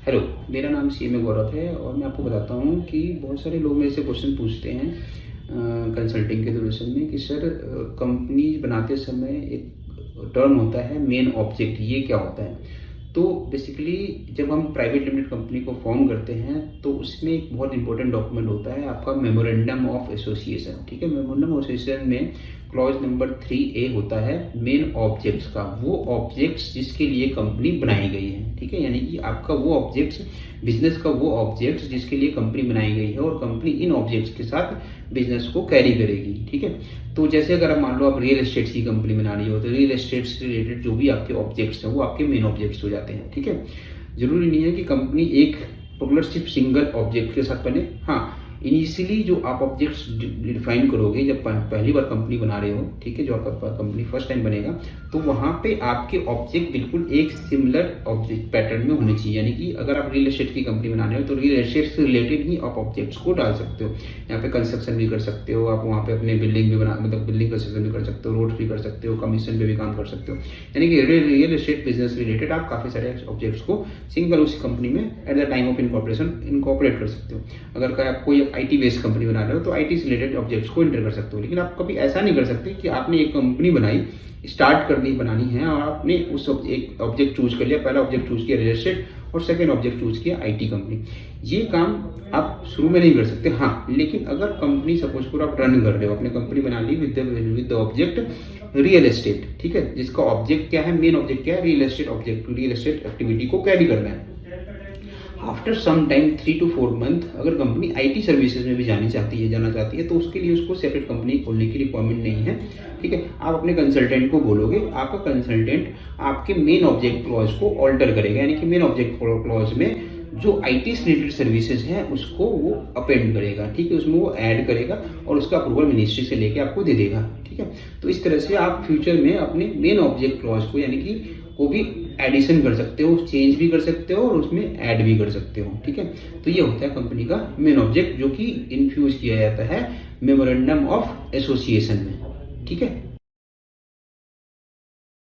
Hello, मेरा नाम CMA गौरव है और मैं आपको बताता हूँ कि बहुत सारे लोग मेरे से क्वेश्चन पूछते हैं कंसल्टिंग के दुरेशन में कि सर कंपनी बनाते समय एक टर्म होता है मेन ऑब्जेक्ट, ये क्या होता है। तो बेसिकली जब हम प्राइवेट लिमिटेड कंपनी को फॉर्म करते हैं तो उसमें एक बहुत इंपॉर्टेंट डॉक्यूमेंट होता है आपका मेमोरेंडम ऑफ एसोसिएशन। ठीक है, मेमोरेंडम ऑफ एसोसिएशन में क्लॉज नंबर 3A होता है मेन ऑब्जेक्ट्स का, वो ऑब्जेक्ट्स जिसके लिए कंपनी बनाई गई है। ठीक है, यानी कि आपका वो ऑब्जेक्ट्स, बिजनेस का वो ऑब्जेक्ट्स जिसके लिए कंपनी बनाई गई है और कंपनी इन ऑब्जेक्ट्स के साथ बिजनेस को कैरी करेगी। ठीक है, तो जैसे अगर आप मान लो आप रियल एस्टेट की कंपनी बना रही हो तो रियल एस्टेट से रिलेटेड जो भी आपके ऑब्जेक्ट्स हैं वो आपके मेन ऑब्जेक्ट्स हो जाते हैं। ठीक है, जरूरी नहीं है कि कंपनी एक पर्टिकुलर सिर्फ सिंगल ऑब्जेक्ट के साथ बने। हाँ, इनिशियली जो आप ऑब्जेक्ट्स डिफाइन करोगे जब पहली बार कंपनी बना रहे हो, ठीक है, जो आपका कंपनी फर्स्ट टाइम बनेगा, तो वहां पे आपके ऑब्जेक्ट बिल्कुल एक सिमिलर ऑब्जेक्ट पैटर्न में होने चाहिए। यानी कि अगर आप रियल एस्टेट की कंपनी बना रहे हो तो रियल एस्टेट से रिलेटेड ही आप ऑब्जेक्ट्स को डाल सकते हो। यहाँ पे कंस्ट्रक्शन भी कर सकते हो आप, वहाँ पे अपने बिल्डिंग भी बना, मतलब बिल्डिंग कंस्ट्रक्शन भी कर सकते हो, रोड भी कर सकते हो, कमीशन पे भी काम कर सकते हो। यानी कि रियल एस्टेट बिजनेस रिलेटेड आप काफी सारे ऑब्जेक्ट्स को सिंगल उसी कंपनी में at the time of incorporation incorporate कर सकते हो। अगर आप कोई IT बेस्ड कंपनी बना रहे हो तो IT से रिलेटेड ऑब्जेक्ट्स को एंटर कर सकते हो। लेकिन आप कभी ऐसा नहीं कर सकते कि आपने एक कंपनी बनाई, स्टार्ट करनी बनानी है और आपने उस एक ऑब्जेक्ट चूज कर लिया, पहला ऑब्जेक्ट चूज किया रियल एस्टेट और सेकंड ऑब्जेक्ट चूज किया IT कंपनी। ये काम आप शुरू में नहीं कर सकते। हाँ, लेकिन अगर कंपनी सपोज पूरा आप रन कर रहे हो, अपने कंपनी बना ली with the object real estate, ठीक है, जिसका ऑब्जेक्ट क्या है, मेन ऑब्जेक्ट क्या है, real estate object, real estate activity को कैरी करना है। After some time 3 to 4 month अगर कंपनी IT सर्विसेज में भी जाना चाहती है तो उसके लिए उसको सेपरेट कंपनी खोलने की रिक्वायरमेंट नहीं है। ठीक है, आप अपने कंसल्टेंट को बोलोगे, आपका कंसल्टेंट आपके मेन ऑब्जेक्ट क्लॉज को ऑल्टर करेगा। यानी कि मेन ऑब्जेक्ट क्लॉज में जो IT से रिलेटेड सर्विसेज है उसको वो अपेंड करेगा। ठीक है, उसमें वो ऐड करेगा और उसका अप्रूवल मिनिस्ट्री से लेके आपको दे देगा। ठीक है, तो इस तरह से आप फ्यूचर में अपने मेन ऑब्जेक्ट क्लॉज को यानी कि को भी एडिशन कर सकते हो, चेंज भी कर सकते हो और उसमें ऐड भी कर सकते हो। ठीक है, तो ये होता है कंपनी का मेन ऑब्जेक्ट जो कि इन्फ्यूज किया जाता है मेमोरेंडम ऑफ एसोसिएशन में। ठीक है।